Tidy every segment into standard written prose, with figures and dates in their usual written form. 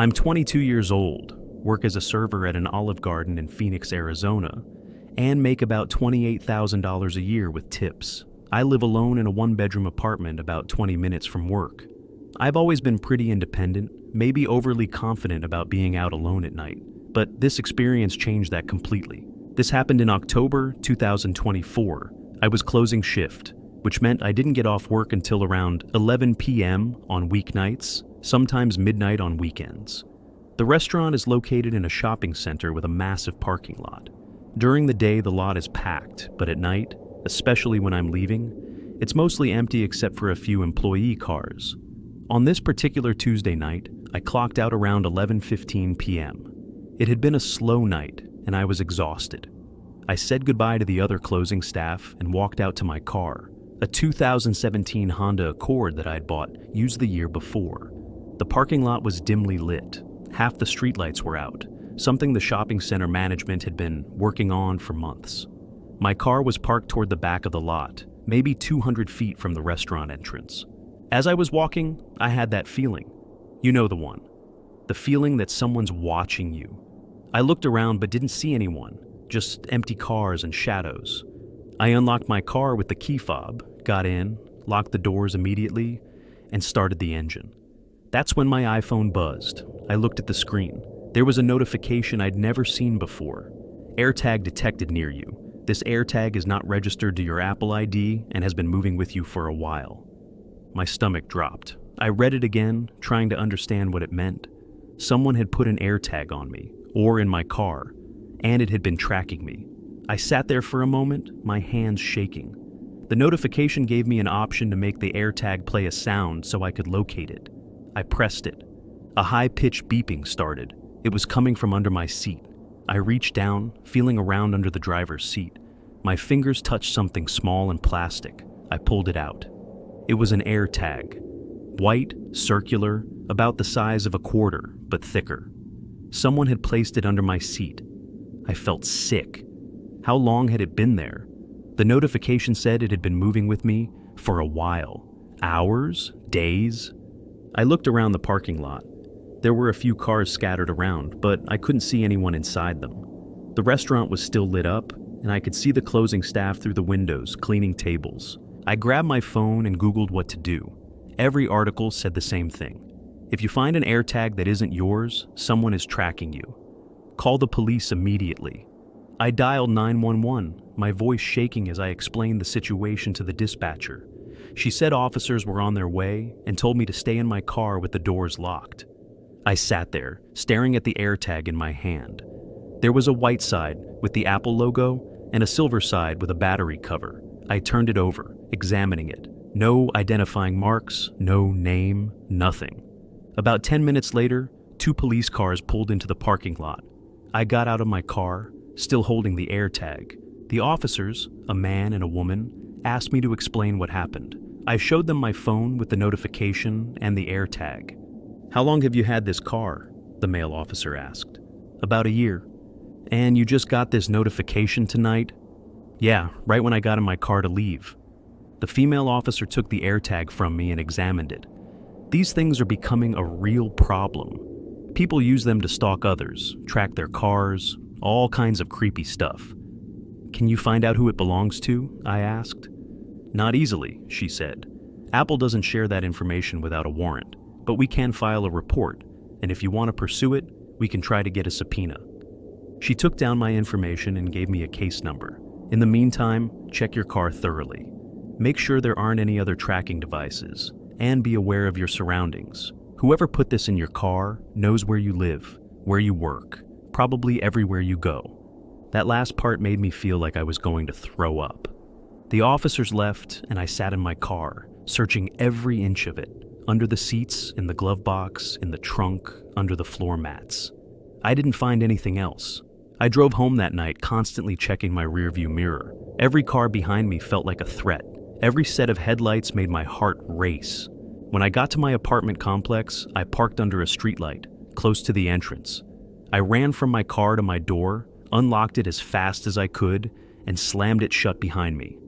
I'm 22 years old, work as a server at an Olive Garden in Phoenix, Arizona, and make about $28,000 a year with tips. I live alone in a one-bedroom apartment about 20 minutes from work. I've always been pretty independent, maybe overly confident about being out alone at night, but this experience changed that completely. This happened in October 2024. I was closing shift, which meant I didn't get off work until around 11 p.m. on weeknights, sometimes midnight on weekends. The restaurant is located in a shopping center with a massive parking lot. During the day, the lot is packed, but at night, especially when I'm leaving, it's mostly empty except for a few employee cars. On this particular Tuesday night, I clocked out around 11:15 p.m. It had been a slow night, and I was exhausted. I said goodbye to the other closing staff and walked out to my car, a 2017 Honda Accord that I'd bought used the year before. The parking lot was dimly lit. Half the streetlights were out, something the shopping center management had been working on for months. My car was parked toward the back of the lot, maybe 200 feet from the restaurant entrance. As I was walking, I had that feeling. You know the one. The feeling that someone's watching you. I looked around but didn't see anyone, just empty cars and shadows. I unlocked my car with the key fob, got in, locked the doors immediately, and started the engine. That's when my iPhone buzzed. I looked at the screen. There was a notification I'd never seen before. AirTag detected near you. This AirTag is not registered to your Apple ID and has been moving with you for a while. My stomach dropped. I read it again, trying to understand what it meant. Someone had put an AirTag on me, or in my car, and it had been tracking me. I sat there for a moment, my hands shaking. The notification gave me an option to make the AirTag play a sound so I could locate it. I pressed it. A high-pitched beeping started. It was coming from under my seat. I reached down, feeling around under the driver's seat. My fingers touched something small and plastic. I pulled it out. It was an AirTag. White, circular, about the size of a quarter, but thicker. Someone had placed it under my seat. I felt sick. How long had it been there? The notification said it had been moving with me for a while. Hours? Days? I looked around the parking lot. There were a few cars scattered around, but I couldn't see anyone inside them. The restaurant was still lit up, and I could see the closing staff through the windows, cleaning tables. I grabbed my phone and Googled what to do. Every article said the same thing. If you find an AirTag that isn't yours, someone is tracking you. Call the police immediately. I dialed 911, my voice shaking as I explained the situation to the dispatcher. She said officers were on their way and told me to stay in my car with the doors locked. I sat there, staring at the AirTag in my hand. There was a white side with the Apple logo and a silver side with a battery cover. I turned it over, examining it. No identifying marks, no name, nothing. About 10 minutes later, 2 police cars pulled into the parking lot. I got out of my car, still holding the AirTag. The officers, a man and a woman, asked me to explain what happened. I showed them my phone with the notification and the AirTag. "How long have you had this car?" the male officer asked. "About a year." "And you just got this notification tonight?" "Yeah, right when I got in my car to leave." The female officer took the AirTag from me and examined it. These things are becoming a real problem. People use them to stalk others, track their cars, all kinds of creepy stuff. "Can you find out who it belongs to?" I asked. "Not easily," she said. "Apple doesn't share that information without a warrant, but we can file a report, and if you want to pursue it, we can try to get a subpoena." She took down my information and gave me a case number. "In the meantime, check your car thoroughly. Make sure there aren't any other tracking devices, and be aware of your surroundings. Whoever put this in your car knows where you live, where you work, probably everywhere you go." That last part made me feel like I was going to throw up. The officers left, and I sat in my car, searching every inch of it, under the seats, in the glove box, in the trunk, under the floor mats. I didn't find anything else. I drove home that night, constantly checking my rearview mirror. Every car behind me felt like a threat. Every set of headlights made my heart race. When I got to my apartment complex, I parked under a streetlight, close to the entrance. I ran from my car to my door, unlocked it as fast as I could, and slammed it shut behind me.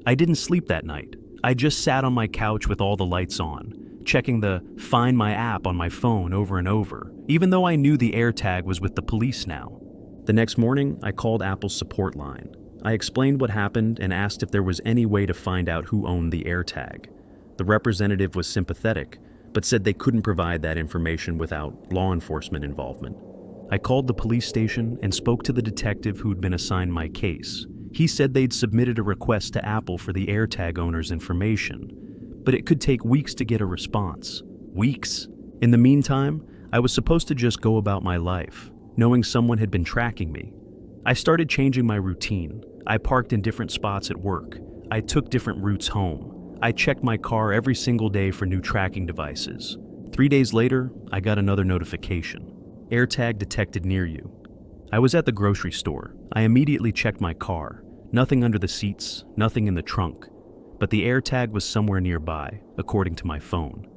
I didn't sleep that night. I just sat on my couch with all the lights on, checking the Find My app on my phone over and over, even though I knew the AirTag was with the police now. The next morning, I called Apple's support line. I explained what happened and asked if there was any way to find out who owned the AirTag. The representative was sympathetic, but said they couldn't provide that information without law enforcement involvement. I called the police station and spoke to the detective who'd been assigned my case. He said they'd submitted a request to Apple for the AirTag owner's information, but it could take weeks to get a response. Weeks. In the meantime, I was supposed to just go about my life, knowing someone had been tracking me. I started changing my routine. I parked in different spots at work. I took different routes home. I checked my car every single day for new tracking devices. 3 days later, I got another notification. AirTag detected near you. I was at the grocery store. I immediately checked my car. Nothing under the seats, nothing in the trunk. But the AirTag was somewhere nearby, according to my phone.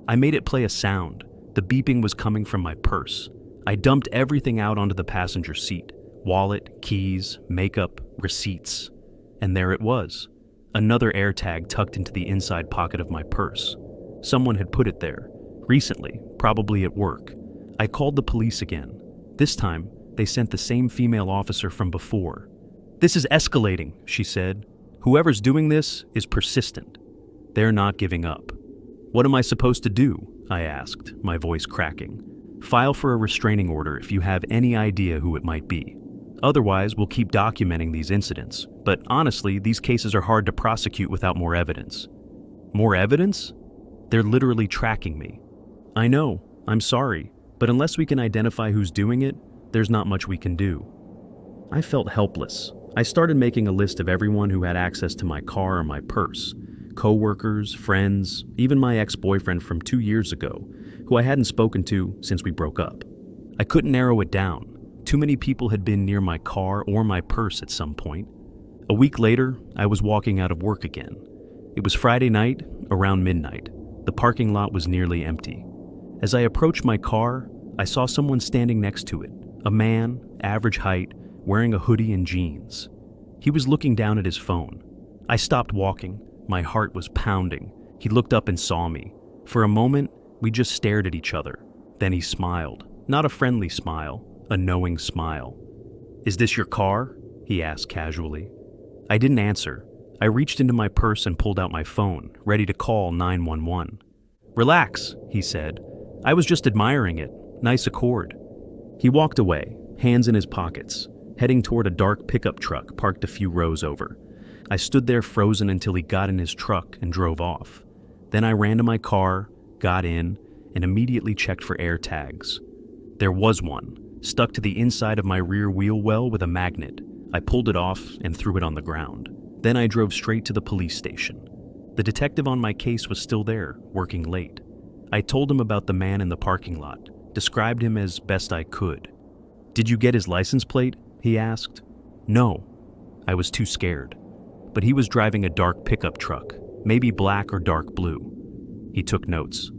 I made it play a sound. The beeping was coming from my purse. I dumped everything out onto the passenger seat. Wallet, keys, makeup, receipts. And there it was. Another AirTag tucked into the inside pocket of my purse. Someone had put it there. Recently, probably at work. I called the police again. This time, they sent the same female officer from before. "This is escalating," she said. "Whoever's doing this is persistent. They're not giving up." "What am I supposed to do?" I asked, my voice cracking. "File for a restraining order if you have any idea who it might be. Otherwise, we'll keep documenting these incidents. But honestly, these cases are hard to prosecute without more evidence." "More evidence? They're literally tracking me." "I know. I'm sorry. But unless we can identify who's doing it, there's not much we can do." I felt helpless. I started making a list of everyone who had access to my car or my purse. Co-workers, friends, even my ex-boyfriend from 2 years ago, who I hadn't spoken to since we broke up. I couldn't narrow it down. Too many people had been near my car or my purse at some point. A week later, I was walking out of work again. It was Friday night, around midnight. The parking lot was nearly empty. As I approached my car, I saw someone standing next to it, a man, average height, wearing a hoodie and jeans. He was looking down at his phone. I stopped walking. My heart was pounding. He looked up and saw me. For a moment, we just stared at each other. Then he smiled. Not a friendly smile, a knowing smile. "Is this your car?" he asked casually. I didn't answer. I reached into my purse and pulled out my phone, ready to call 911. "Relax," he said. "I was just admiring it. Nice Accord." He walked away, hands in his pockets, heading toward a dark pickup truck parked a few rows over. I stood there frozen until he got in his truck and drove off. Then I ran to my car, got in, and immediately checked for AirTags. There was one, stuck to the inside of my rear wheel well with a magnet. I pulled it off and threw it on the ground. Then I drove straight to the police station. The detective on my case was still there, working late. I told him about the man in the parking lot, described him as best I could. "Did you get his license plate?" he asked. "No." I was too scared. But he was driving a dark pickup truck, maybe black or dark blue. He took notes.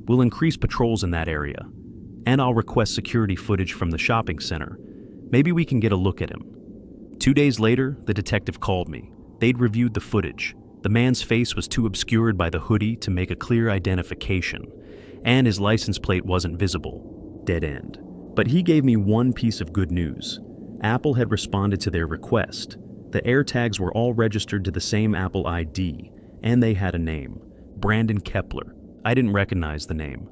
"We'll increase patrols in that area. And I'll request security footage from the shopping center. Maybe we can get a look at him." 2 days later, the detective called me. They'd reviewed the footage. The man's face was too obscured by the hoodie to make a clear identification, and his license plate wasn't visible. Dead end. But he gave me one piece of good news. Apple had responded to their request. The AirTags were all registered to the same Apple ID, and they had a name, Brandon Kepler. I didn't recognize the name.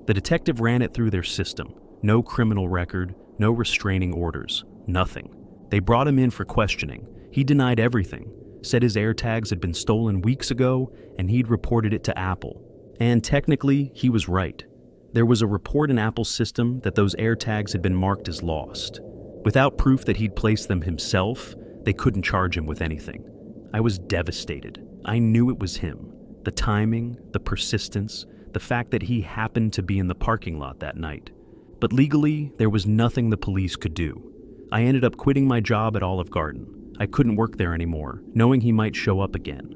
The detective ran it through their system. No criminal record, no restraining orders, nothing. They brought him in for questioning. He denied everything, said his AirTags had been stolen weeks ago, and he'd reported it to Apple. And technically, he was right. There was a report in Apple's system that those AirTags had been marked as lost. Without proof that he'd placed them himself, they couldn't charge him with anything. I was devastated. I knew it was him. The timing, the persistence, the fact that he happened to be in the parking lot that night. But legally, there was nothing the police could do. I ended up quitting my job at Olive Garden. I couldn't work there anymore, knowing he might show up again.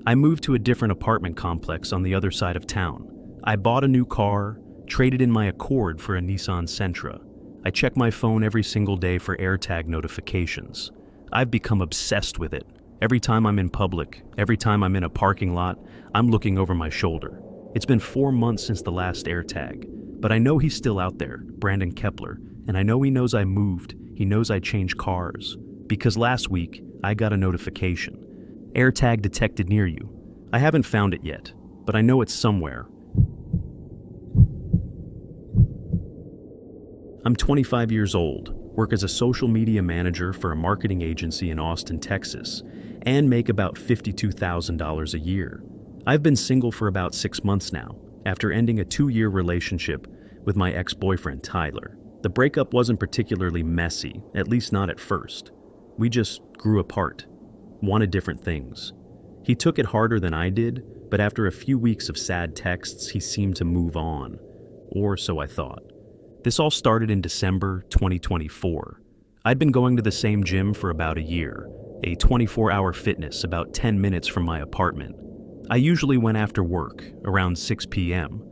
I moved to a different apartment complex on the other side of town. I bought a new car, traded in my Accord for a Nissan Sentra. I check my phone every single day for AirTag notifications. I've become obsessed with it. Every time I'm in public, every time I'm in a parking lot, I'm looking over my shoulder. It's been 4 months since the last AirTag, but I know he's still out there, Brandon Kepler, and I know he knows I moved, he knows I changed cars, because last week I got a notification. AirTag detected near you. I haven't found it yet, but I know it's somewhere. I'm 25 years old, work as a social media manager for a marketing agency in Austin, Texas, and make about $52,000 a year. I've been single for about 6 months now, after ending a 2-year relationship with my ex-boyfriend, Tyler. The breakup wasn't particularly messy, at least not at first. We just grew apart, wanted different things. He took it harder than I did, but after a few weeks of sad texts, he seemed to move on. Or so I thought. This all started in December 2024. I'd been going to the same gym for about a year, a 24-hour fitness about 10 minutes from my apartment. I usually went after work, around 6 p.m.,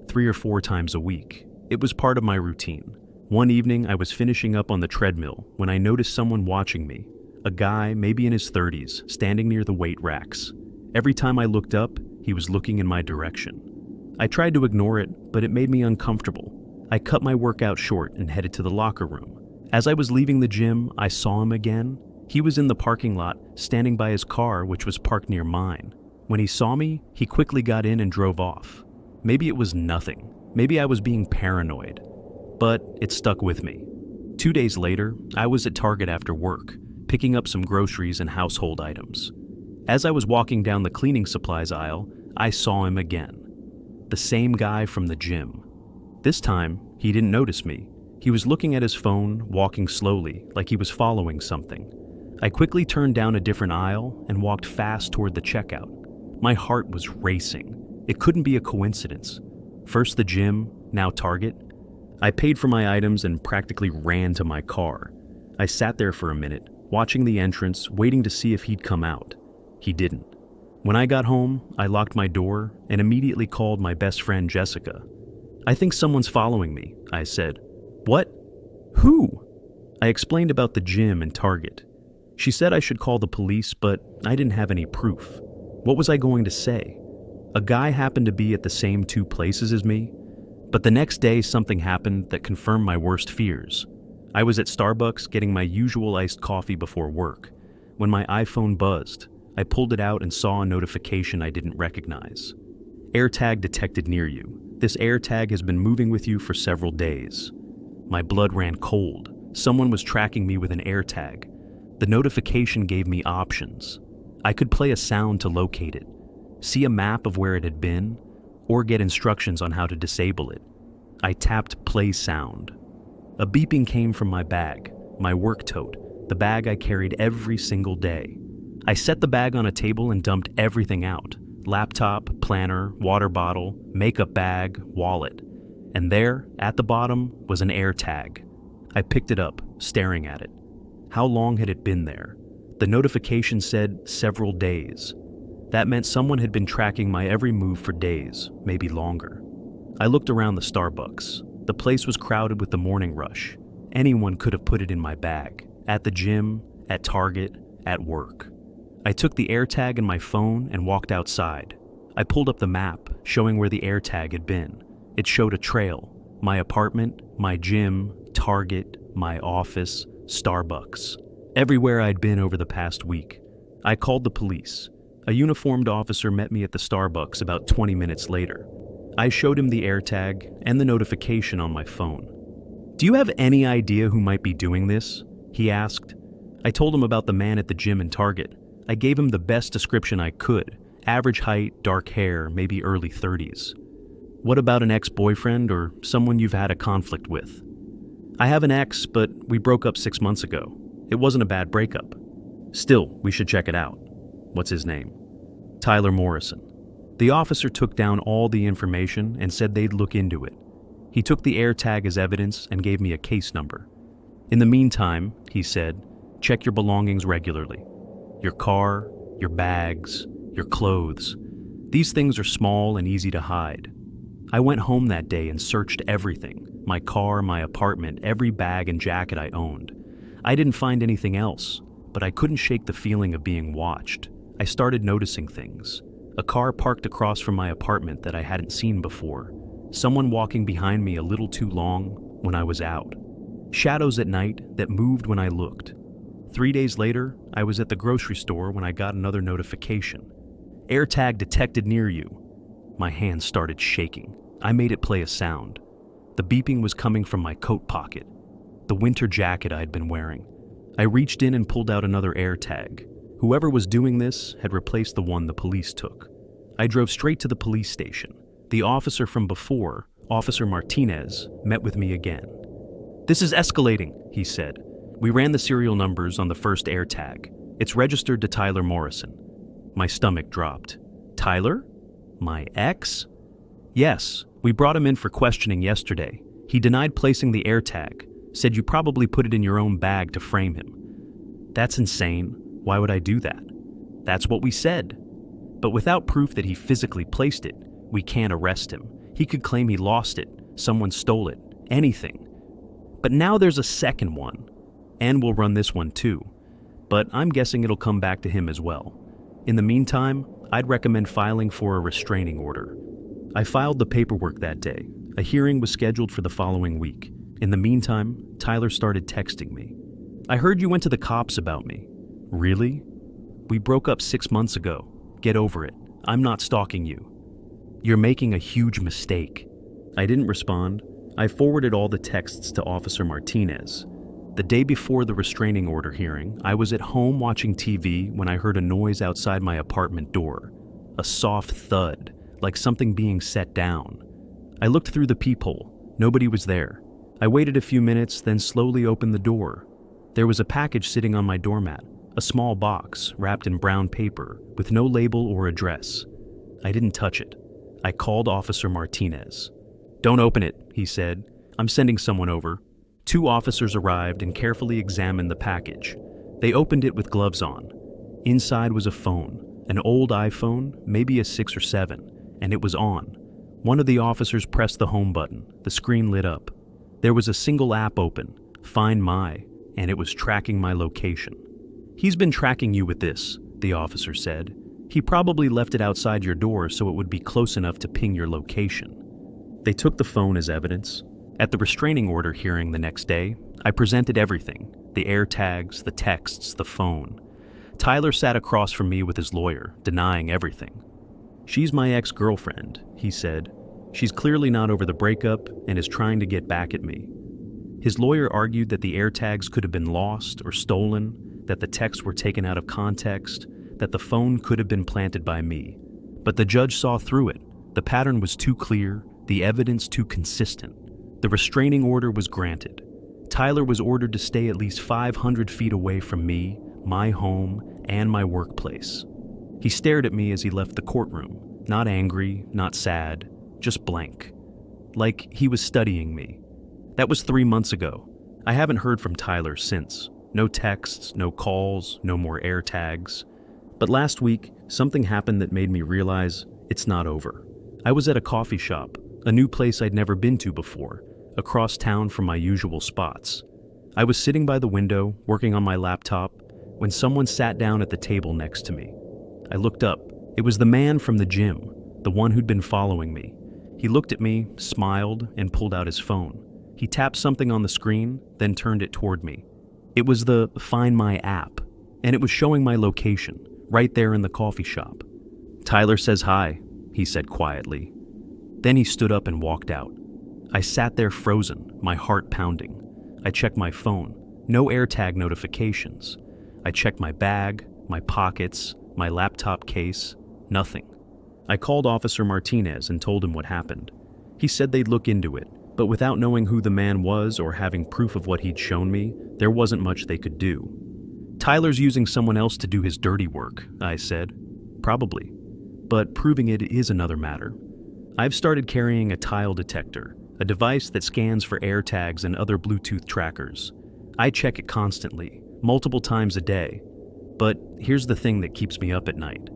3 or 4 times a week. It was part of my routine. One evening, I was finishing up on the treadmill when I noticed someone watching me, a guy, maybe in his 30s, standing near the weight racks. Every time I looked up, he was looking in my direction. I tried to ignore it, but it made me uncomfortable. I cut my workout short and headed to the locker room. As I was leaving the gym, I saw him again. He was in the parking lot, standing by his car, which was parked near mine. When he saw me, he quickly got in and drove off. Maybe it was nothing. Maybe I was being paranoid. But it stuck with me. 2 days later, I was at Target after work, picking up some groceries and household items. As I was walking down the cleaning supplies aisle, I saw him again. The same guy from the gym. This time, he didn't notice me. He was looking at his phone, walking slowly, like he was following something. I quickly turned down a different aisle and walked fast toward the checkout. My heart was racing. It couldn't be a coincidence. First the gym, now Target. I paid for my items and practically ran to my car. I sat there for a minute, watching the entrance, waiting to see if he'd come out. He didn't. When I got home, I locked my door and immediately called my best friend Jessica. "I think someone's following me," I said. "What? Who?" I explained about the gym and Target. She said I should call the police, but I didn't have any proof. What was I going to say? A guy happened to be at the same 2 places as me? But the next day, something happened that confirmed my worst fears. I was at Starbucks getting my usual iced coffee before work. When my iPhone buzzed, I pulled it out and saw a notification I didn't recognize. AirTag detected near you. This AirTag has been moving with you for several days. My blood ran cold. Someone was tracking me with an AirTag. The notification gave me options. I could play a sound to locate it, see a map of where it had been, or get instructions on how to disable it. I tapped play sound. A beeping came from my bag, my work tote, the bag I carried every single day. I set the bag on a table and dumped everything out: laptop, planner, water bottle, makeup bag, wallet. And there, at the bottom, was an AirTag. I picked it up, staring at it. How long had it been there? The notification said several days. That meant someone had been tracking my every move for days, maybe longer. I looked around the Starbucks. The place was crowded with the morning rush. Anyone could have put it in my bag. At the gym, at Target, at work. I took the AirTag and my phone and walked outside. I pulled up the map, showing where the AirTag had been. It showed a trail. My apartment, my gym, Target, my office, Starbucks. Everywhere I'd been over the past week. I called the police. A uniformed officer met me at the Starbucks about 20 minutes later. I showed him the AirTag and the notification on my phone. "Do you have any idea who might be doing this?" he asked. I told him about the man at the gym and Target. I gave him the best description I could: average height, dark hair, maybe early 30s. "What about an ex-boyfriend or someone you've had a conflict with?" "I have an ex, but we broke up 6 months ago. It wasn't a bad breakup." "Still, we should check it out." "What's his name?" "Tyler Morrison." The officer took down all the information and said they'd look into it. He took the AirTag as evidence and gave me a case number. "In the meantime," he said, "check your belongings regularly. Your car, your bags, your clothes. These things are small and easy to hide." I went home that day and searched everything: my car, my apartment, every bag and jacket I owned. I didn't find anything else, but I couldn't shake the feeling of being watched. I started noticing things. A car parked across from my apartment that I hadn't seen before. Someone walking behind me a little too long when I was out. Shadows at night that moved when I looked. 3 days later, I was at the grocery store when I got another notification. AirTag detected near you. My hand started shaking. I made it play a sound. The beeping was coming from my coat pocket, the winter jacket I'd been wearing. I reached in and pulled out another AirTag. Whoever was doing this had replaced the one the police took. I drove straight to the police station. The officer from before, Officer Martinez, met with me again. "This is Escalating," he said. "We ran the serial numbers on the first AirTag. It's registered to Tyler Morrison." My stomach dropped. Tyler? My ex? Yes, we brought him in for questioning yesterday. He denied placing the AirTag, said you probably put it in your own bag to frame him. That's insane. Why would I do that? That's what we said. But without proof that he physically placed it, we can't arrest him. He could claim he lost it, someone stole it, anything. But now there's a second one, and we'll run this one too. But I'm guessing it'll come back to him as well. In the meantime, I'd recommend filing for a restraining order. I filed the paperwork that day. A hearing was scheduled for the following week. In the meantime, Tyler started texting me. "I heard you went to the cops about me." "Really?" "We broke up 6 months ago. Get over it. I'm not stalking you." "You're making a huge mistake." I didn't respond. I forwarded all the texts to Officer Martinez. The day before the restraining order hearing, I was at home watching TV when I heard a noise outside my apartment door. A soft thud, like something being set down. I looked through the peephole. Nobody was there. I waited a few minutes, then slowly opened the door. There was a package sitting on my doormat, a small box wrapped in brown paper with no label or address. I didn't touch it. I called Officer Martinez. "Don't open it," he said. "I'm sending someone over." 2 officers arrived and carefully examined the package. They opened it with gloves on. Inside was a phone, an old iPhone, maybe a 6 or 7, and it was on. One of the officers pressed the home button. The screen lit up. There was a single app open, Find My, and it was tracking my location. "He's been tracking you with this," the officer said. "He probably left it outside your door so it would be close enough to ping your location." They took the phone as evidence. At the restraining order hearing the next day, I presented everything, the AirTags, the texts, the phone. Tyler sat across from me with his lawyer, denying everything. "She's my ex-girlfriend," he said. "She's clearly not over the breakup and is trying to get back at me." His lawyer argued that the AirTags could have been lost or stolen, that the texts were taken out of context, that the phone could have been planted by me. But the judge saw through it. The pattern was too clear, the evidence too consistent. The restraining order was granted. Tyler was ordered to stay at least 500 feet away from me, my home, and my workplace. He stared at me as he left the courtroom, not angry, not sad, just blank. Like he was studying me. That was 3 months ago. I haven't heard from Tyler since. No texts, no calls, no more AirTags. But last week, something happened that made me realize it's not over. I was at a coffee shop, a new place I'd never been to before, across town from my usual spots. I was sitting by the window, working on my laptop, when someone sat down at the table next to me. I looked up. It was the man from the gym, the one who'd been following me. He looked at me, smiled, and pulled out his phone. He tapped something on the screen, then turned it toward me. It was the Find My app, and it was showing my location, right there in the coffee shop. "Tyler says hi," he said quietly. Then he stood up and walked out. I sat there frozen, my heart pounding. I checked my phone. No AirTag notifications. I checked my bag, my pockets, my laptop case. Nothing. I called Officer Martinez and told him what happened. He said they'd look into it, but without knowing who the man was or having proof of what he'd shown me, there wasn't much they could do. "Tyler's using someone else to do his dirty work," I said. "Probably. But proving it is another matter. I've started carrying a tile detector, a device that scans for AirTags and other Bluetooth trackers. I check it constantly, multiple times a day. But here's the thing that keeps me up at night.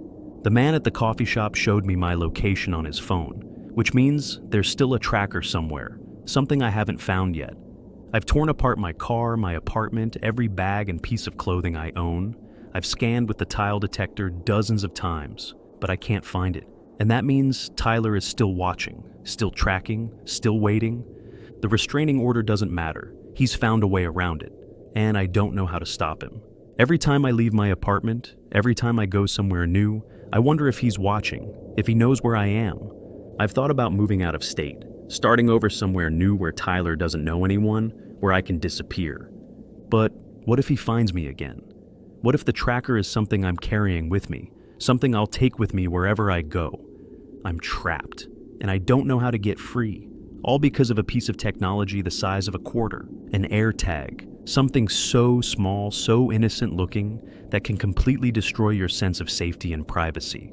The man at the coffee shop showed me my location on his phone, which means there's still a tracker somewhere, something I haven't found yet. I've torn apart my car, my apartment, every bag and piece of clothing I own. I've scanned with the tile detector dozens of times, but I can't find it. And that means Tyler is still watching, still tracking, still waiting. The restraining order doesn't matter. He's found a way around it, and I don't know how to stop him. Every time I leave my apartment, every time I go somewhere new, I wonder if he's watching, if he knows where I am. I've thought about moving out of state, starting over somewhere new where Tyler doesn't know anyone, where I can disappear. But what if he finds me again? What if the tracker is something I'm carrying with me, something I'll take with me wherever I go? I'm trapped, and I don't know how to get free, all because of a piece of technology the size of a quarter, an AirTag, something so small, so innocent looking, that can completely destroy your sense of safety and privacy.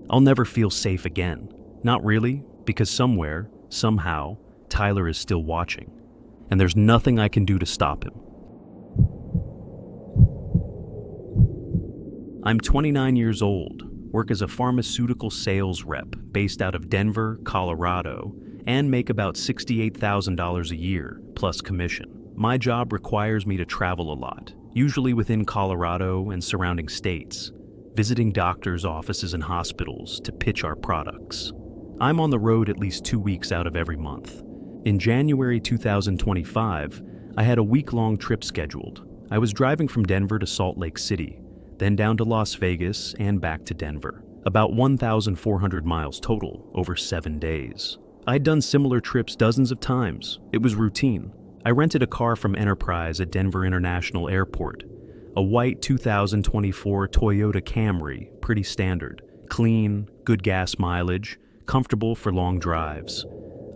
I'll never feel safe again. Not really, because somewhere, somehow, Tyler is still watching, and there's nothing I can do to stop him. I'm 29 years old, work as a pharmaceutical sales rep based out of Denver, Colorado, and make about $68,000 a year, plus commission. My job requires me to travel a lot, usually within Colorado and surrounding states, visiting doctors' offices and hospitals to pitch our products. I'm on the road at least 2 weeks out of every month. In January 2025, I had a week-long trip scheduled. I was driving from Denver to Salt Lake City, then down to Las Vegas and back to Denver. About 1,400 miles total over 7 days. I'd done similar trips dozens of times. It was routine. I rented a car from Enterprise at Denver International Airport. A white 2024 Toyota Camry, pretty standard. Clean, good gas mileage, comfortable for long drives.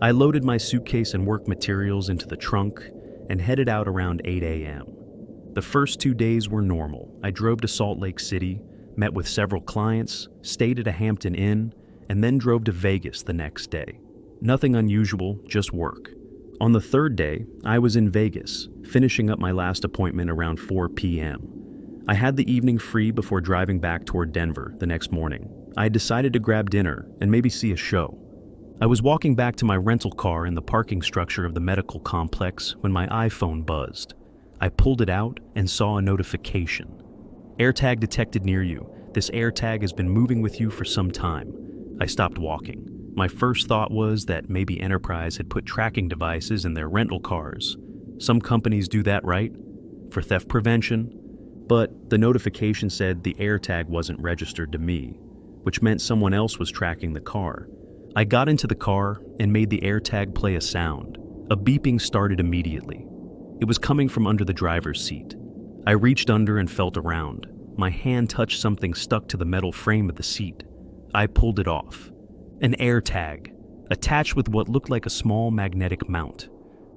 I loaded my suitcase and work materials into the trunk and headed out around 8 a.m. The first 2 days were normal. I drove to Salt Lake City, met with several clients, stayed at a Hampton Inn, and then drove to Vegas the next day. Nothing unusual, just work. On the third day, I was in Vegas, finishing up my last appointment around 4 p.m. I had the evening free before driving back toward Denver the next morning. I had decided to grab dinner and maybe see a show. I was walking back to my rental car in the parking structure of the medical complex when my iPhone buzzed. I pulled it out and saw a notification. AirTag detected near you. This AirTag has been moving with you for some time. I stopped walking. My first thought was that maybe Enterprise had put tracking devices in their rental cars. Some companies do that, right? For theft prevention. But the notification said the AirTag wasn't registered to me, which meant someone else was tracking the car. I got into the car and made the AirTag play a sound. A beeping started immediately. It was coming from under the driver's seat. I reached under and felt around. My hand touched something stuck to the metal frame of the seat. I pulled it off. An AirTag, attached with what looked like a small magnetic mount.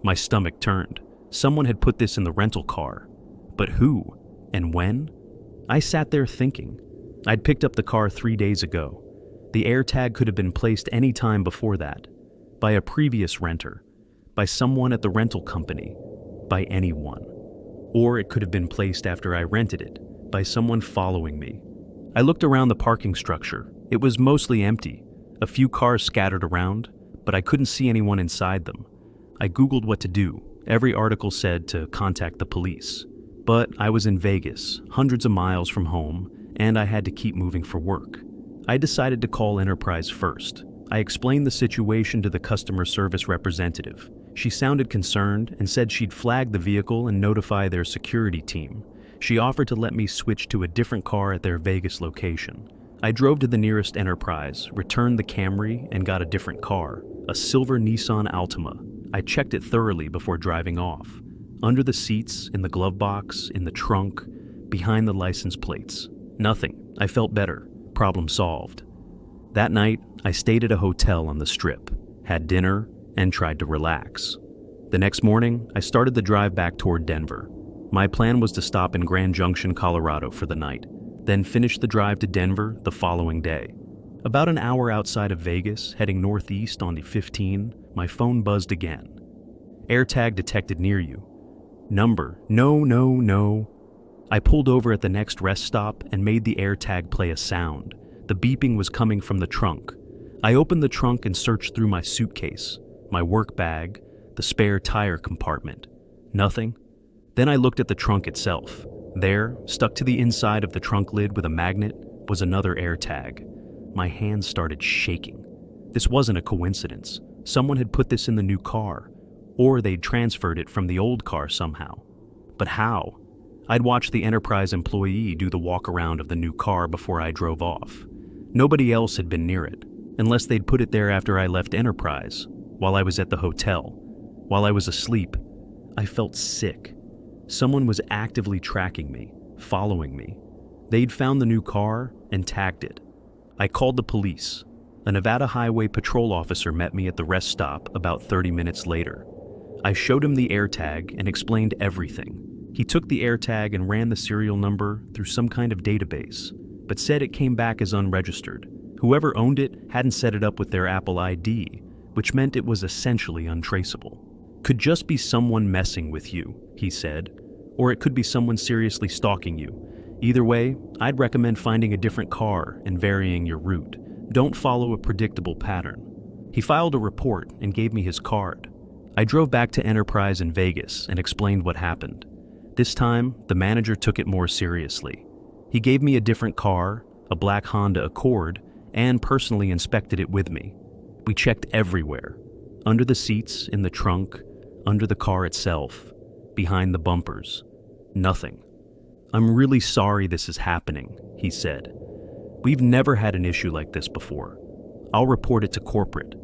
My stomach turned. Someone had put this in the rental car. But who? And when? I sat there thinking. I'd picked up the car 3 days ago. The AirTag could have been placed any time before that. By a previous renter. By someone at the rental company. By anyone. Or it could have been placed after I rented it, by someone following me. I looked around the parking structure. It was mostly empty. A few cars scattered around, but I couldn't see anyone inside them. I Googled what to do. Every article said to contact the police. But I was in Vegas, hundreds of miles from home, and I had to keep moving for work. I decided to call Enterprise first. I explained the situation to the customer service representative. She sounded concerned and said she'd flag the vehicle and notify their security team. She offered to let me switch to a different car at their Vegas location. I drove to the nearest Enterprise, returned the Camry, and got a different car, a silver Nissan Altima. I checked it thoroughly before driving off. Under the seats, in the glove box, in the trunk, behind the license plates. Nothing. I felt better. Problem solved. That night, I stayed at a hotel on the Strip, had dinner, and tried to relax. The next morning, I started the drive back toward Denver. My plan was to stop in Grand Junction, Colorado for the night, then finish the drive to Denver the following day. About an hour outside of Vegas, heading northeast on the 15, my phone buzzed again. AirTag detected near you. Number, no. I pulled over at the next rest stop and made the AirTag play a sound. The beeping was coming from the trunk. I opened the trunk and searched through my suitcase, my work bag, the spare tire compartment. Nothing. Then I looked at the trunk itself. There, stuck to the inside of the trunk lid with a magnet, was another AirTag. My hands started shaking. This wasn't a coincidence. Someone had put this in the new car, or they'd transferred it from the old car somehow. But how? I'd watched the Enterprise employee do the walk-around of the new car before I drove off. Nobody else had been near it, unless they'd put it there after I left Enterprise, while I was at the hotel. While I was asleep, I felt sick. Someone was actively tracking me, following me. They'd found the new car and tagged it. I called the police. A Nevada Highway Patrol officer met me at the rest stop about 30 minutes later. I showed him the AirTag and explained everything. He took the AirTag and ran the serial number through some kind of database, but said it came back as unregistered. Whoever owned it hadn't set it up with their Apple ID, which meant it was essentially untraceable. Could just be someone messing with you, he said, or it could be someone seriously stalking you. Either way, I'd recommend finding a different car and varying your route. Don't follow a predictable pattern. He filed a report and gave me his card. I drove back to Enterprise in Vegas and explained what happened. This time, the manager took it more seriously. He gave me a different car, a black Honda Accord, and personally inspected it with me. We checked everywhere. Under the seats, in the trunk, under the car itself, behind the bumpers. Nothing. "I'm really sorry this is happening," he said. "We've never had an issue like this before. I'll report it to corporate."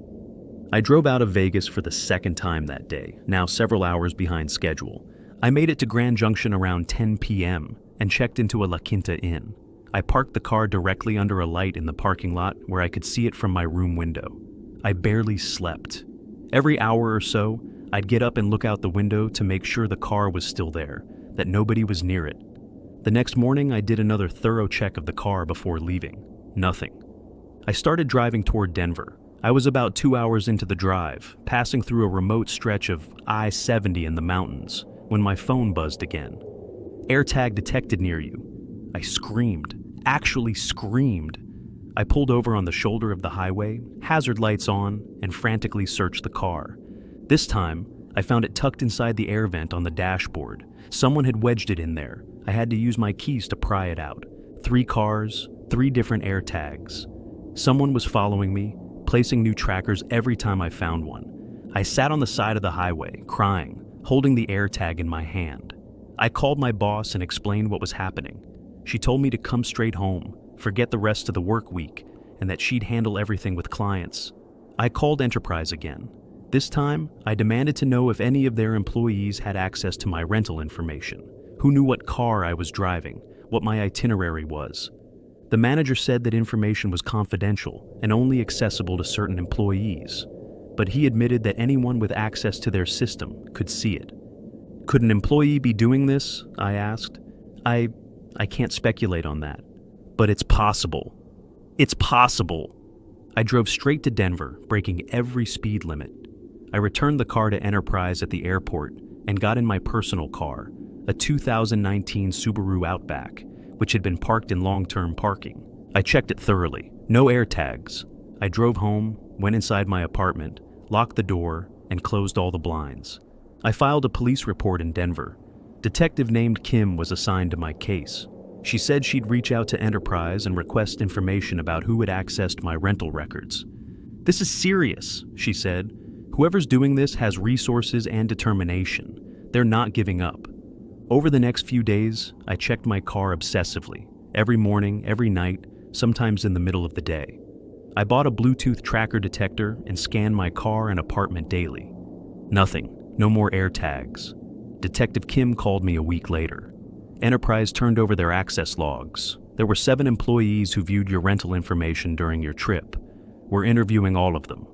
I drove out of Vegas for the second time that day, now several hours behind schedule. I made it to Grand Junction around 10 p.m. and checked into a La Quinta Inn. I parked the car directly under a light in the parking lot where I could see it from my room window. I barely slept. Every hour or so, I'd get up and look out the window to make sure the car was still there, that nobody was near it. The next morning, I did another thorough check of the car before leaving. Nothing. I started driving toward Denver. I was about 2 hours into the drive, passing through a remote stretch of I-70 in the mountains, when my phone buzzed again. "AirTag detected near you." I screamed, actually screamed. I pulled over on the shoulder of the highway, hazard lights on, and frantically searched the car. This time, I found it tucked inside the air vent on the dashboard. Someone had wedged it in there. I had to use my keys to pry it out. 3 cars, 3 different AirTags. Someone was following me, placing new trackers every time I found one. I sat on the side of the highway, crying, holding the AirTag in my hand. I called my boss and explained what was happening. She told me to come straight home, forget the rest of the work week, and that she'd handle everything with clients. I called Enterprise again. This time, I demanded to know if any of their employees had access to my rental information, who knew what car I was driving, what my itinerary was. The manager said that information was confidential and only accessible to certain employees, but he admitted that anyone with access to their system could see it. "Could an employee be doing this?" I asked. I can't speculate on that, but it's possible. It's possible. I drove straight to Denver, breaking every speed limit. I returned the car to Enterprise at the airport and got in my personal car, a 2019 Subaru Outback, which had been parked in long-term parking. I checked it thoroughly. No AirTags. I drove home, went inside my apartment, locked the door, and closed all the blinds. I filed a police report in Denver. Detective named Kim was assigned to my case. She said she'd reach out to Enterprise and request information about who had accessed my rental records. "This is serious," she said. "Whoever's doing this has resources and determination. They're not giving up." Over the next few days, I checked my car obsessively, every morning, every night, sometimes in the middle of the day. I bought a Bluetooth tracker detector and scanned my car and apartment daily. Nothing. No more AirTags. Detective Kim called me a week later. Enterprise turned over their access logs. There were 7 employees who viewed your rental information during your trip. We're interviewing all of them.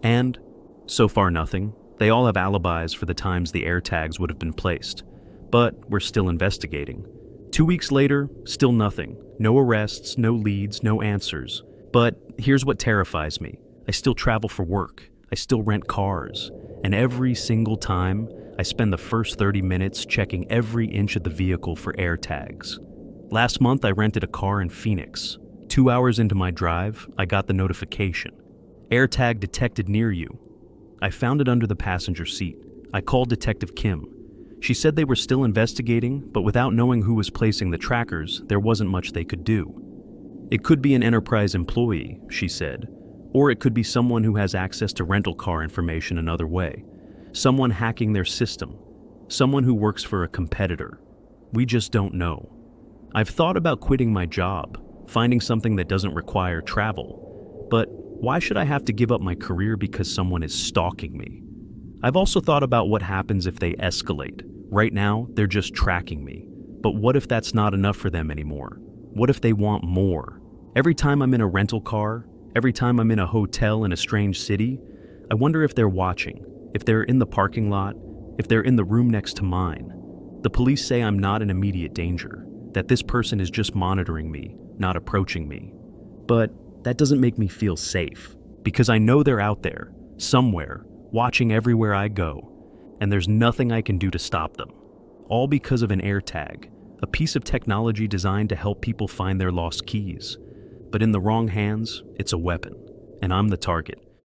And, so far nothing. They all have alibis for the times the AirTags would have been placed. But we're still investigating. 2 weeks later, still nothing. No arrests, no leads, no answers. But here's what terrifies me. I still travel for work. I still rent cars. And every single time, I spend the first 30 minutes checking every inch of the vehicle for AirTags. Last month, I rented a car in Phoenix. 2 hours into my drive, I got the notification. "AirTag detected near you." I found it under the passenger seat. I called Detective Kim. She said they were still investigating, but without knowing who was placing the trackers, there wasn't much they could do. It could be an enterprise employee, she said, or it could be someone who has access to rental car information another way, someone hacking their system, someone who works for a competitor. We just don't know. I've thought about quitting my job, finding something that doesn't require travel, but why should I have to give up my career because someone is stalking me? I've also thought about what happens if they escalate. Right now, they're just tracking me. But what if that's not enough for them anymore? What if they want more? Every time I'm in a rental car, every time I'm in a hotel in a strange city, I wonder if they're watching, if they're in the parking lot, if they're in the room next to mine. The police say I'm not in immediate danger, that this person is just monitoring me, not approaching me. But that doesn't make me feel safe, because I know they're out there, somewhere, watching everywhere I go, and there's nothing I can do to stop them. All because of an AirTag, a piece of technology designed to help people find their lost keys. But in the wrong hands, it's a weapon, and I'm the target.